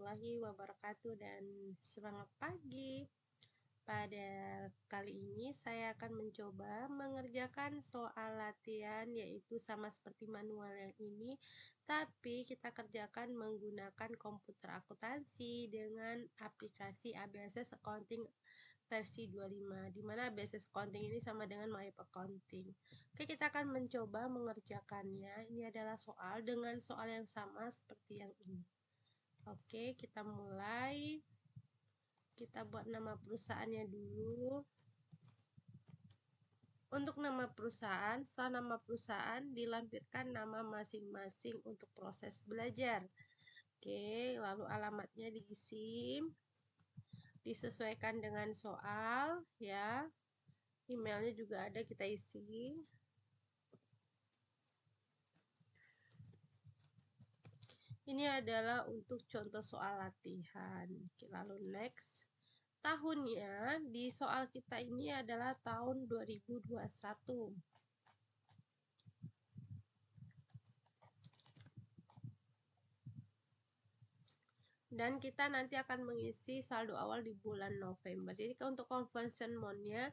warahmatullahi wabarakatuh dan semangat pagi. Pada kali ini saya akan mencoba mengerjakan soal latihan yaitu sama seperti manual yang ini, tapi kita kerjakan menggunakan komputer akuntansi dengan aplikasi ABSS Accounting versi 25, di mana ABSS Accounting ini sama dengan My Accounting. Oke, kita akan mencoba mengerjakannya. Ini adalah soal dengan soal yang sama seperti yang ini. Oke, kita mulai. Kita buat nama perusahaannya dulu. Untuk nama perusahaan, setelah nama perusahaan dilampirkan nama masing-masing untuk proses belajar. Oke, lalu alamatnya diisi, disesuaikan dengan soal, ya. Emailnya juga ada, kita isi. Ini adalah untuk contoh soal latihan. Oke, lalu next. Tahunnya di soal kita ini adalah tahun 2021. Dan kita nanti akan mengisi saldo awal di bulan November. Jadi untuk conversion mode-nya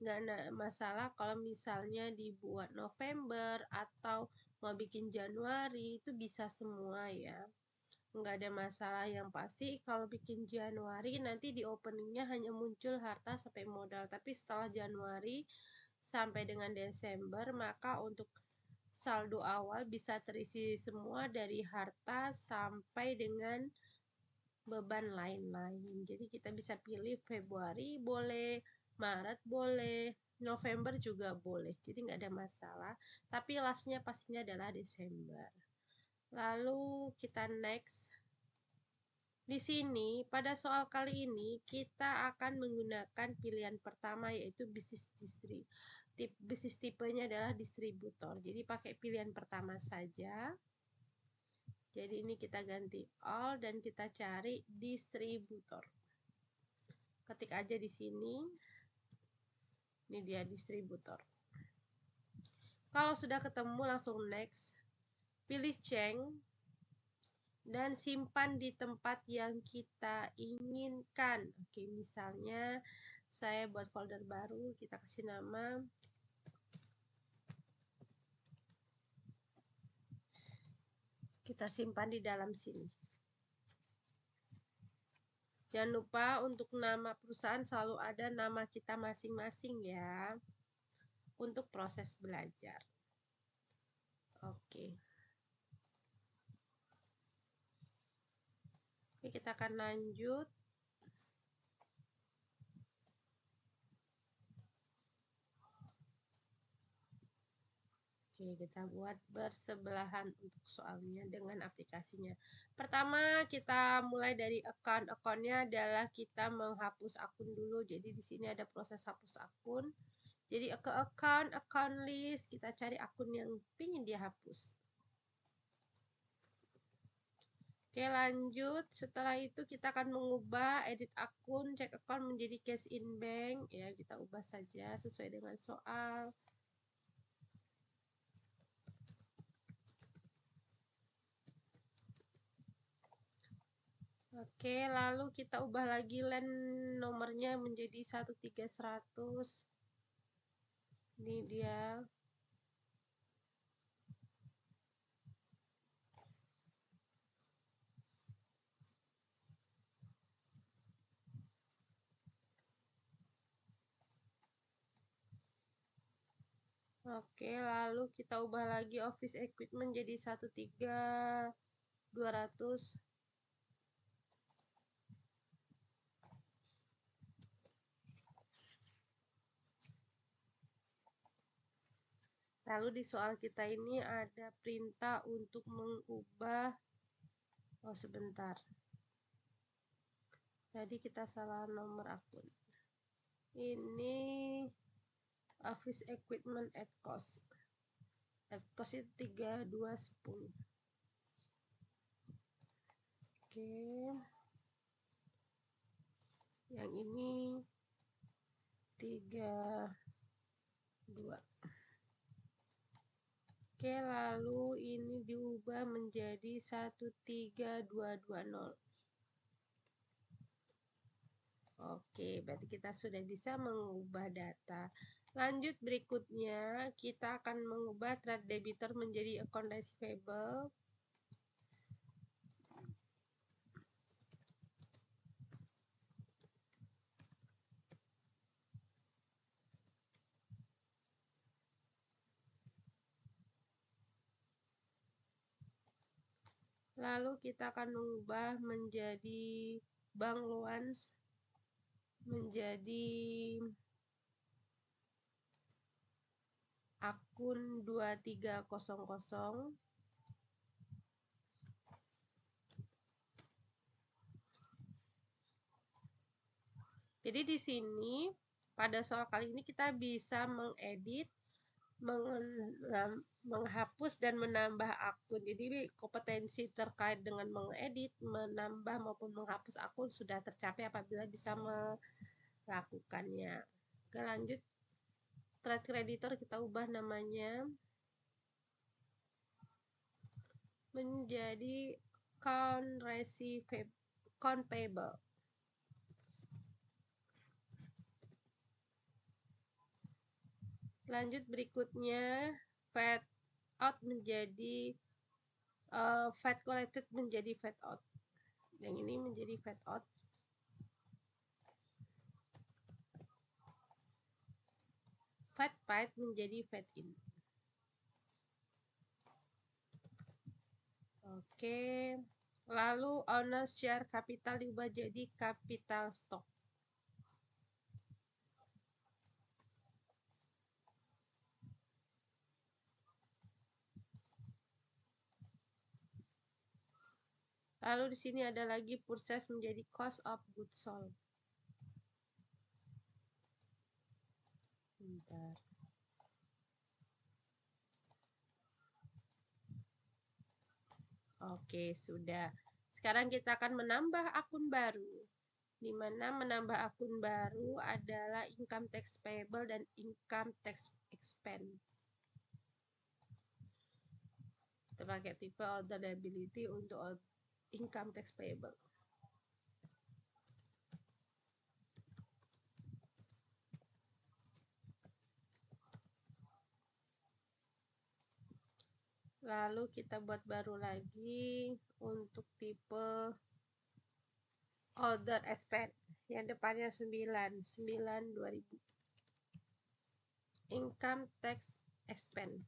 nggak ada masalah kalau misalnya dibuat November atau mau bikin Januari, itu bisa semua ya. Nggak ada masalah, yang pasti kalau bikin Januari nanti di openingnya hanya muncul harta sampai modal, tapi setelah Januari sampai dengan Desember maka untuk saldo awal bisa terisi semua dari harta sampai dengan beban lain-lain. Jadi kita bisa pilih Februari boleh, Maret boleh, November juga boleh, jadi nggak ada masalah, tapi lastnya pastinya adalah Desember. Lalu kita next. Di sini, pada soal kali ini, kita akan menggunakan pilihan pertama yaitu bisnis bisnis tipenya adalah distributor. Jadi pakai pilihan pertama saja. Jadi ini kita ganti all dan kita cari distributor. Ketik aja di sini. Ini dia distributor. Kalau sudah ketemu langsung next. Pilih change dan simpan di tempat yang kita inginkan. Oke, misalnya saya buat folder baru, kita kasih nama kita simpan di dalam sini. Jangan lupa untuk nama perusahaan selalu ada nama kita masing-masing ya, untuk proses belajar. Oke. Oke, kita akan lanjut. Oke, kita buat bersebelahan untuk soalnya dengan aplikasinya. Pertama, kita mulai dari account. Account-nya adalah kita menghapus akun dulu. Jadi di sini ada proses hapus akun. Jadi ke account list, kita cari akun yang ingin dihapus. Oke, lanjut. Setelah itu kita akan mengubah edit akun, cek account menjadi cash in bank. Ya, kita ubah saja sesuai dengan soal. Oke, lalu kita ubah lagi line nomornya menjadi 13100. Ini dia. Oke, lalu kita ubah lagi office equipment jadi 13200. Lalu di soal kita ini ada perintah untuk mengubah, oh sebentar, tadi kita salah nomor akun. Ini office equipment at cost. At cost itu 3210. Oke. Yang ini 32. Oke, lalu ini diubah menjadi 13220. Oke, berarti kita sudah bisa mengubah data. Lanjut berikutnya, kita akan mengubah trade debitor menjadi account receivable. Lalu kita akan mengubah menjadi bank loans menjadi akun 2300. Jadi di sini pada soal kali ini kita bisa mengedit, menghapus dan menambah akun. Jadi kompetensi terkait dengan mengedit, menambah maupun menghapus akun sudah tercapai apabila bisa melakukannya. Oke, lanjut. Trade creditor kita ubah namanya menjadi account receivable, account payable. Lanjut berikutnya, fat out menjadi fat collected menjadi fat out. Yang ini menjadi fat out. Fat paid menjadi fat in. Oke. Lalu owner share capital diubah jadi capital stock. Lalu di sini ada lagi purchase menjadi cost of goods sold. Bentar. Oke, sudah. Sekarang kita akan menambah akun baru. Di mana menambah akun baru adalah income tax payable dan income tax expense. Kita pakai tipe order liability untuk income tax payable. Lalu kita buat baru lagi untuk tipe order expense yang depannya 9 2000. Income tax expense.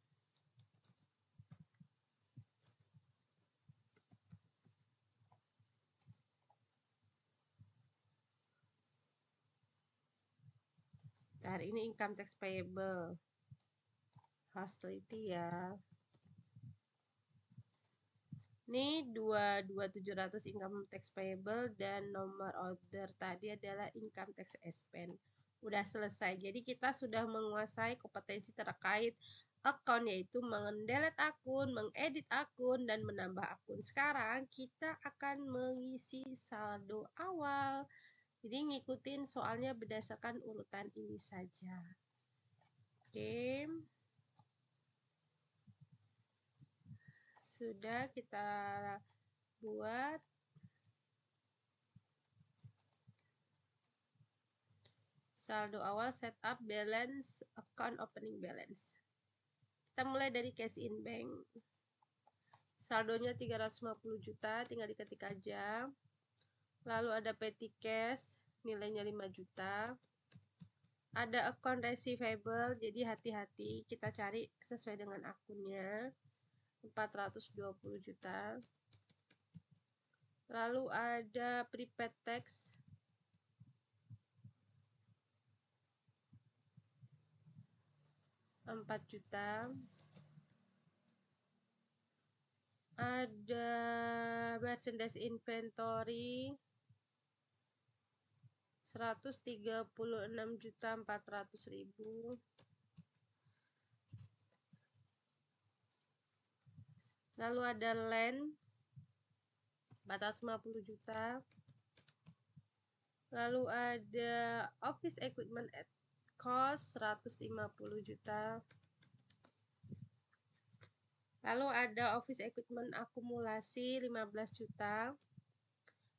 Nah, ini income tax payable. Harus teliti ya. Ini 22700 income tax payable dan nomor order tadi adalah income tax expense. Udah selesai. Jadi kita sudah menguasai kompetensi terkait account, yaitu mendelete akun, mengedit akun, dan menambah akun. Sekarang kita akan mengisi saldo awal. Jadi ngikutin soalnya berdasarkan urutan ini saja. Oke. Sudah kita buat. Saldo awal, setup, balance, account opening balance. Kita mulai dari cash in bank. Saldonya 350 juta, tinggal diketik aja. Lalu ada petty cash, nilainya 5 juta. Ada account receivable, jadi hati-hati kita cari sesuai dengan akunnya. 420 juta. Lalu ada prepaid tax, 4 juta. Ada merchandise inventory 136.400.000. Lalu ada land 450 juta. Lalu ada office equipment at cost 150 juta. Lalu ada office equipment akumulasi 15 juta.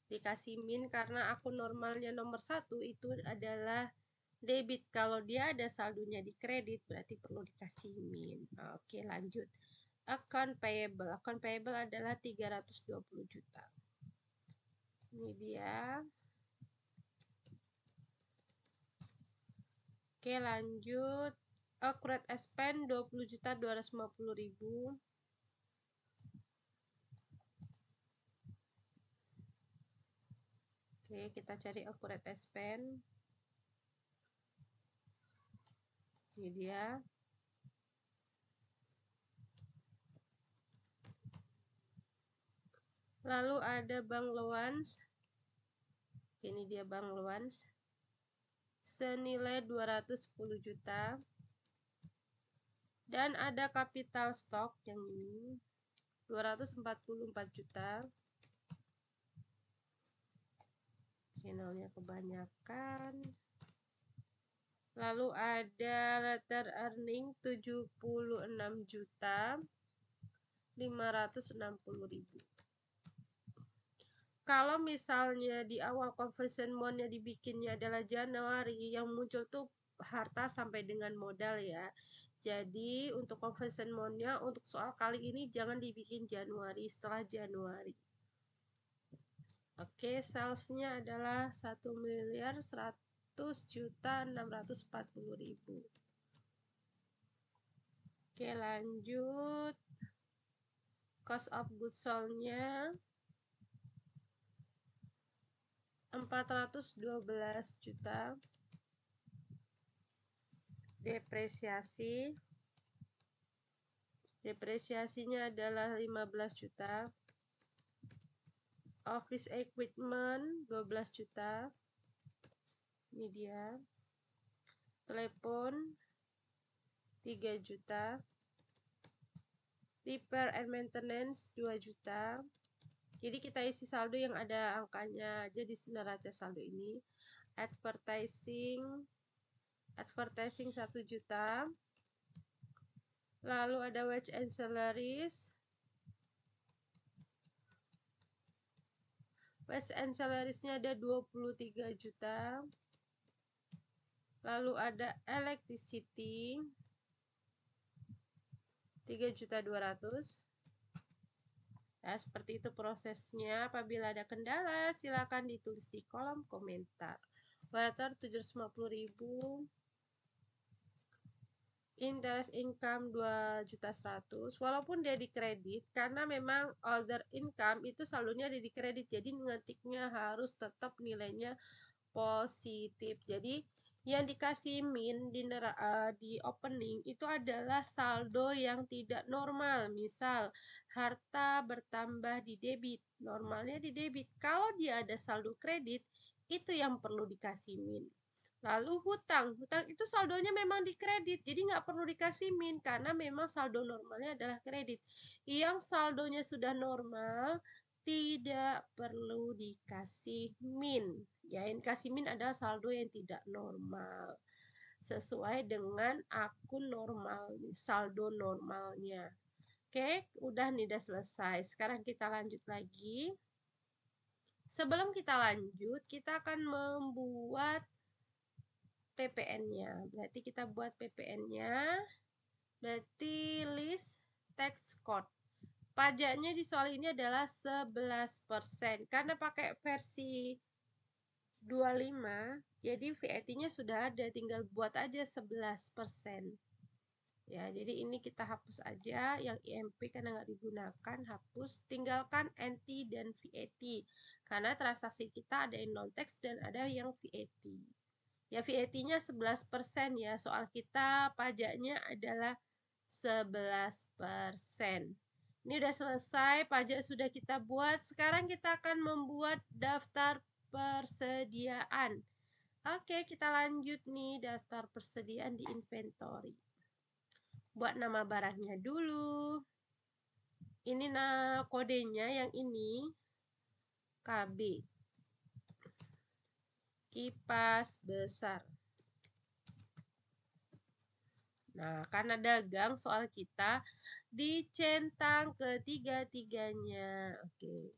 dikasih min karena akun normalnya nomor 1 itu adalah debit. Kalau dia ada saldonya di kredit berarti perlu dikasih min. Oke, lanjut. Account payable. Account payable adalah 320 juta. Ini dia. Oke, lanjut. Accurate expense 20.250.000. Oke, kita cari accurate expense. Ini dia. Lalu ada bank loans. Ini dia bank loans. Senilai 210 juta. Dan ada capital stock yang ini 244 juta. Channelnya kebanyakan. Lalu ada letter earning 76 juta 560.000. Kalau misalnya di awal conversion month-nya dibikinnya adalah Januari, yang muncul tuh harta sampai dengan modal ya. Jadi untuk conversion month-nya untuk soal kali ini jangan dibikin Januari, setelah Januari. Oke, salesnya adalah 1.100.640.000. Oke, lanjut. Cost of goods sold-nya 412 juta. Depresiasinya adalah 15 juta. Office equipment 12 juta. Ini dia. Telepon 3 juta. Repair and maintenance 2 juta. Jadi kita isi saldo yang ada angkanya aja di neraca saldo ini. Advertising 1 juta. Lalu ada wage and salaries. Wage and salariesnya ada 23 juta. Lalu ada electricity 3.200.000. Nah, seperti itu prosesnya. Apabila ada kendala, silakan ditulis di kolom komentar. Water 750.000. Interest income 2.100.000. Walaupun dia di kredit, karena memang order income itu saldonya ada di kredit. Jadi ngetiknya harus tetap nilainya positif. Jadi yang dikasih min di opening itu adalah saldo yang tidak normal. Misal harta bertambah di debit, normalnya di debit. Kalau dia ada saldo kredit, itu yang perlu dikasih min. Lalu hutang itu saldonya memang di kredit, jadi nggak perlu dikasih min karena memang saldo normalnya adalah kredit. Yang saldonya sudah normal tidak perlu dikasih min. Ya, yang dikasih min adalah saldo yang tidak normal sesuai dengan akun normal, saldo normalnya. Oke, udah nih, udah selesai. Sekarang kita lanjut lagi. Sebelum kita lanjut, kita akan membuat PPN-nya. Berarti kita buat PPN-nya. Berarti list tax code. Pajaknya di soal ini adalah 11%. Karena pakai versi 25, jadi VAT-nya sudah ada, tinggal buat aja 11%. Ya, jadi ini kita hapus aja yang IMP karena nggak digunakan, hapus. Tinggalkan NT dan VAT. Karena transaksi kita ada yang non-tax dan ada yang VAT. Ya, VAT-nya 11% ya. Soal kita pajaknya adalah 11%. Ini udah selesai, pajak sudah kita buat. Sekarang kita akan membuat daftar persediaan. Oke, kita lanjut nih daftar persediaan di inventory. Buat nama barangnya dulu. Ini kodenya yang ini KB. Kipas besar. Nah, karena dagang soal kita dicentang ketiga-tiganya. Oke.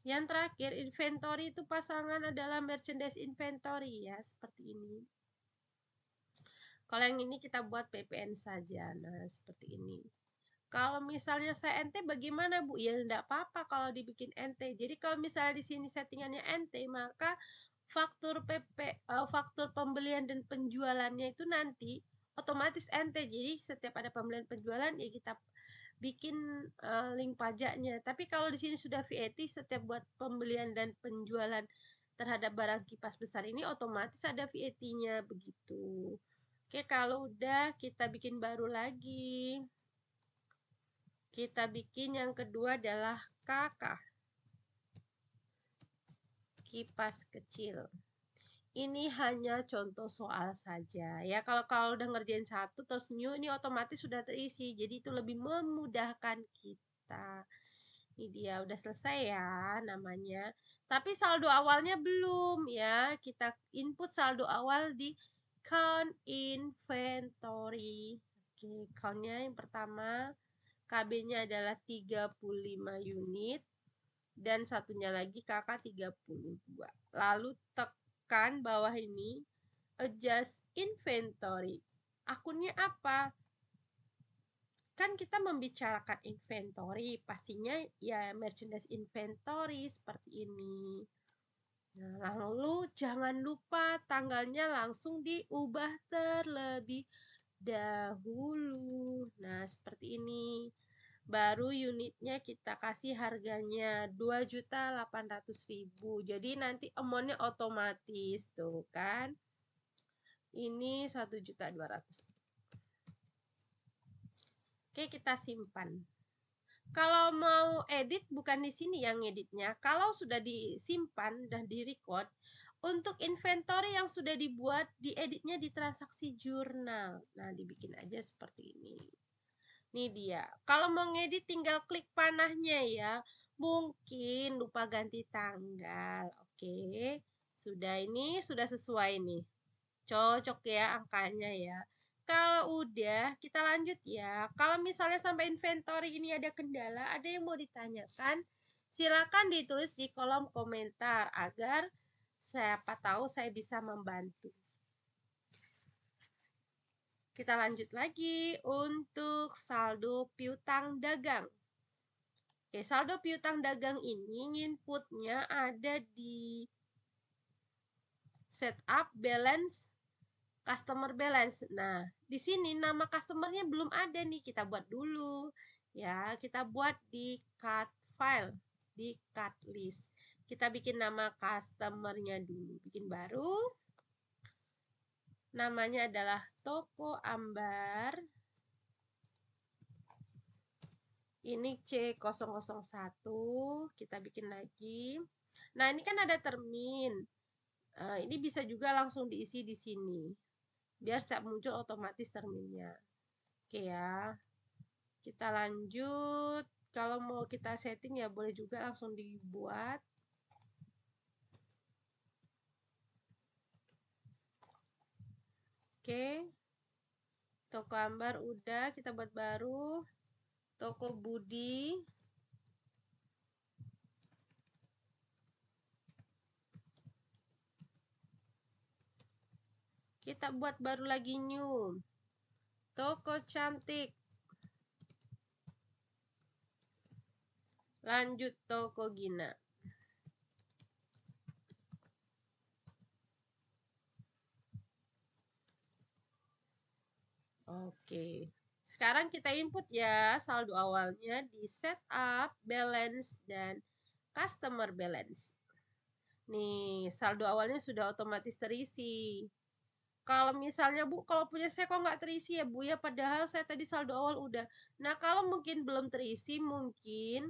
Yang terakhir, inventory itu pasangan adalah merchandise inventory ya, seperti ini. Kalau yang ini kita buat PPN saja. Nah, seperti ini. Kalau misalnya saya NT bagaimana Bu? Ya enggak apa-apa kalau dibikin NT. Jadi kalau misalnya di sini settingannya NT, maka faktur faktur pembelian dan penjualannya itu nanti otomatis NT. Jadi setiap ada pembelian penjualan ya kita bikin link pajaknya. Tapi kalau di sini sudah VAT, setiap buat pembelian dan penjualan terhadap barang kipas besar ini otomatis ada VAT-nya begitu. Oke, kalau udah kita bikin baru lagi. Kita bikin yang kedua adalah KK. Kipas kecil. Ini hanya contoh soal saja ya. Kalau udah ngerjain satu terus new ini otomatis sudah terisi. Jadi itu lebih memudahkan kita. Ini dia udah selesai ya namanya. Tapi saldo awalnya belum ya. Kita input saldo awal di count inventory. Oke, countnya yang pertama KB-nya adalah 35 unit dan satunya lagi KK 32. Lalu tekan bawah ini adjust inventory. Akunnya apa? Kan kita membicarakan inventory, pastinya ya merchandise inventory seperti ini. Nah, lalu jangan lupa tanggalnya langsung diubah terlebih dahulu. Nah, seperti ini. Baru unitnya kita kasih harganya 2.800.000. Jadi nanti amount-nya otomatis tuh kan. Ini 1.200.000. Oke, kita simpan. Kalau mau edit bukan di sini yang editnya. Kalau sudah disimpan dan di-record, untuk inventory yang sudah dibuat, dieditnya di transaksi jurnal. Nah, dibikin aja seperti ini. Nih dia. Kalau mau ngedit tinggal klik panahnya ya. Mungkin lupa ganti tanggal. Oke. Sudah ini sudah sesuai nih. Cocok ya angkanya ya. Kalau udah, kita lanjut ya. Kalau misalnya sampai inventory ini ada kendala, ada yang mau ditanyakan, silakan ditulis di kolom komentar agar siapa tahu saya bisa membantu. Kita lanjut lagi untuk saldo piutang dagang. Oke, saldo piutang dagang ini inputnya ada di setup balance customer balance. Nah, di sini nama customernya belum ada nih, kita buat dulu. Ya, kita buat di cut file, di cut list. Kita bikin nama customernya dulu, bikin baru. Namanya adalah Toko Ambar. Ini C001, kita bikin lagi. Nah, ini kan ada termin. Ini bisa juga langsung diisi di sini. Biar setiap muncul otomatis terminnya. Oke ya. Kita lanjut. Kalau mau kita setting ya boleh juga langsung dibuat. Oke. Toko Ambar udah, kita buat baru. Toko Budi. Kita buat baru lagi new. Toko Cantik. Lanjut Toko Gina. Oke. Sekarang kita input ya saldo awalnya di setup, balance, dan customer balance. Nih, saldo awalnya sudah otomatis terisi. Kalau misalnya Bu, kalau punya saya kok nggak terisi ya Bu ya, padahal saya tadi saldo awal udah. Nah, kalau mungkin belum terisi, mungkin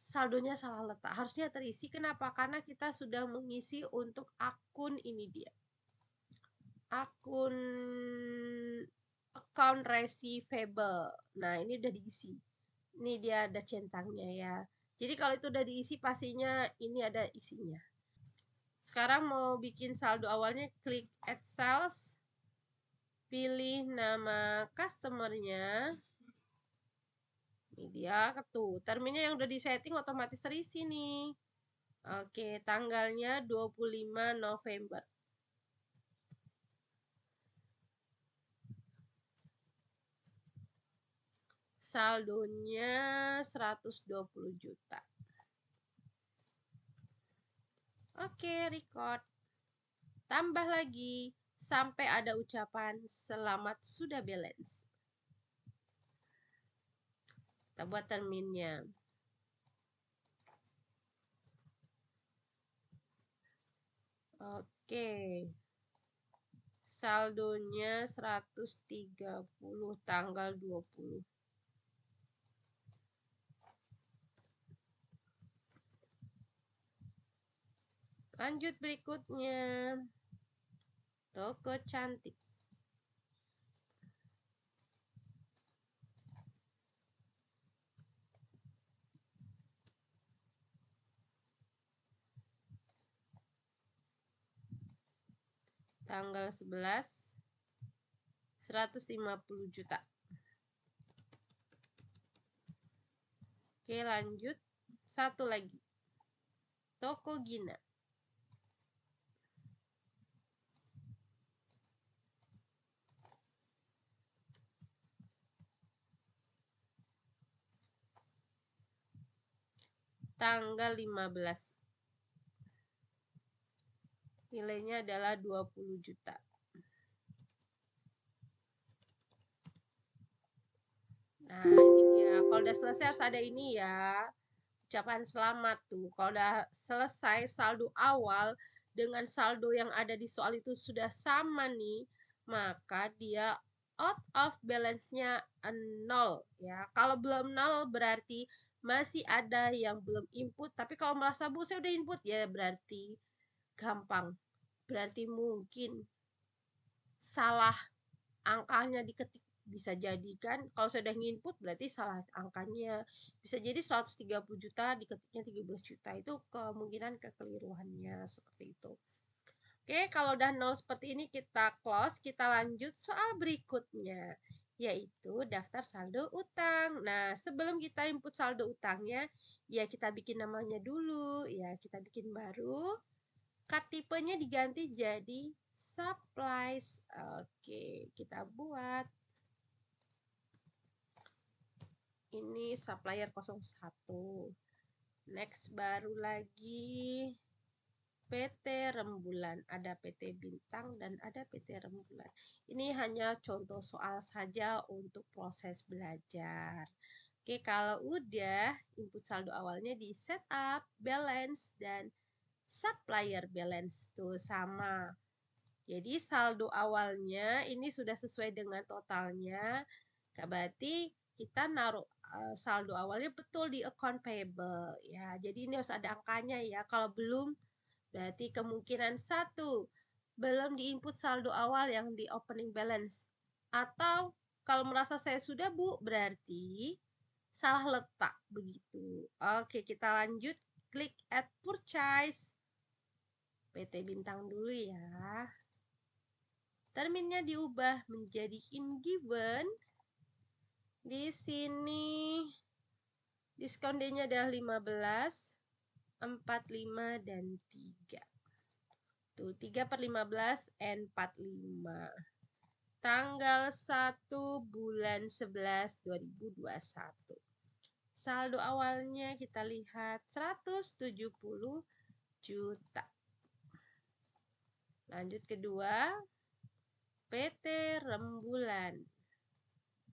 saldonya salah letak. Harusnya terisi. Kenapa? Karena kita sudah mengisi untuk akun ini dia. Akun account receivable. Nah, ini udah diisi. Ini dia ada centangnya ya. Jadi kalau itu udah diisi, pastinya ini ada isinya. Sekarang mau bikin saldo awalnya, klik add sales. Pilih nama customernya. Ini dia tuh, terminnya yang udah disetting otomatis terisi nih. Oke, tanggalnya 25 November. Saldonya 120 juta. Oke, record. Tambah lagi sampai ada ucapan selamat sudah balance. Kita buat terminnya. Oke. Saldonya 130 tanggal 20. Lanjut berikutnya. Toko cantik. Tanggal 11, 150 juta. Oke, lanjut. Satu lagi. Toko Gina. Tanggal 15. Nilainya adalah 20 juta. Nah, ini dia. Kalau udah selesai harus ada ini ya. Ucapan selamat tuh. Kalau udah selesai saldo awal dengan saldo yang ada di soal itu sudah sama nih, maka dia out of balance-nya 0 ya. Kalau belum 0 berarti masih ada yang belum input, tapi kalau merasa Bu saya udah input ya berarti gampang. Berarti mungkin salah angkanya diketik, bisa jadi kan kalau sudah nginput berarti salah angkanya, bisa jadi 130 juta diketiknya 13 juta, itu kemungkinan kekeliruannya seperti itu. Oke, kalau udah nol seperti ini kita close, kita lanjut soal berikutnya yaitu daftar saldo utang. Nah, sebelum kita input saldo utangnya ya kita bikin namanya dulu ya, kita bikin baru. Card tipenya diganti jadi supplies. Oke, kita buat. Ini supplier 01. Next baru lagi PT Rembulan. Ada PT Bintang dan ada PT Rembulan. Ini hanya contoh soal saja untuk proses belajar. Oke, kalau udah input saldo awalnya di setup, balance, dan supplier balance tuh sama. Jadi saldo awalnya ini sudah sesuai dengan totalnya. Berarti kita naruh saldo awalnya betul di account payable ya. Jadi ini harus ada angkanya ya. Kalau belum berarti kemungkinan 1 belum diinput saldo awal yang di opening balance. Atau kalau merasa saya sudah Bu, berarti salah letak begitu. Oke, kita lanjut klik add purchase. PT Bintang dulu ya. Terminnya diubah menjadi in given. Di sini diskon D-nya adalah 15, 45, dan 3. Tuh, 3/15 and 45. Tanggal 1 bulan 11 2021. Saldo awalnya kita lihat 170 juta. Lanjut kedua, PT Rembulan.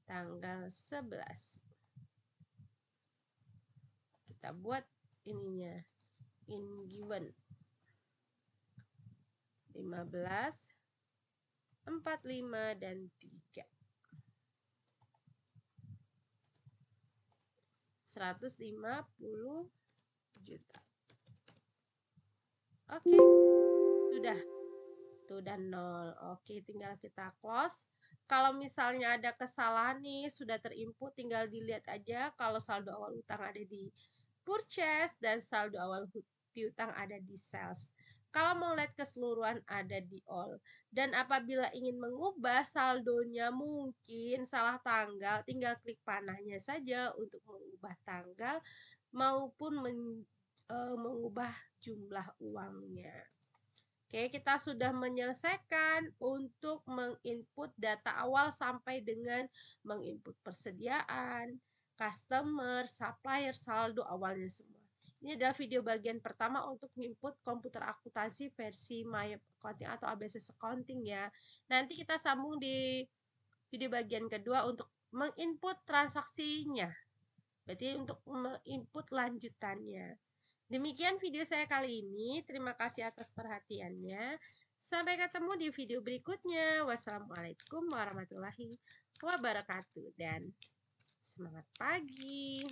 Tanggal 11. Kita buat ininya. In given. 15, 45, dan 3. 150 juta. Oke, sudah. Tuh dan 0. Oke, tinggal kita close. Kalau misalnya ada kesalahan nih, sudah terinput, tinggal dilihat aja kalau saldo awal utang ada di purchase dan saldo awal piutang ada di sales. Kalau mau lihat keseluruhan ada di all. Dan apabila ingin mengubah saldonya mungkin salah tanggal, tinggal klik panahnya saja untuk mengubah tanggal maupun mengubah jumlah uangnya. Oke, kita sudah menyelesaikan untuk menginput data awal sampai dengan menginput persediaan, customer, supplier, saldo awalnya semua. Ini adalah video bagian pertama untuk input komputer akuntansi versi My Accounting atau ABCS Accounting ya. Nanti kita sambung di video bagian kedua untuk menginput transaksinya. Berarti untuk menginput lanjutannya. Demikian video saya kali ini. Terima kasih atas perhatiannya. Sampai ketemu di video berikutnya. Wassalamualaikum warahmatullahi wabarakatuh dan semangat pagi.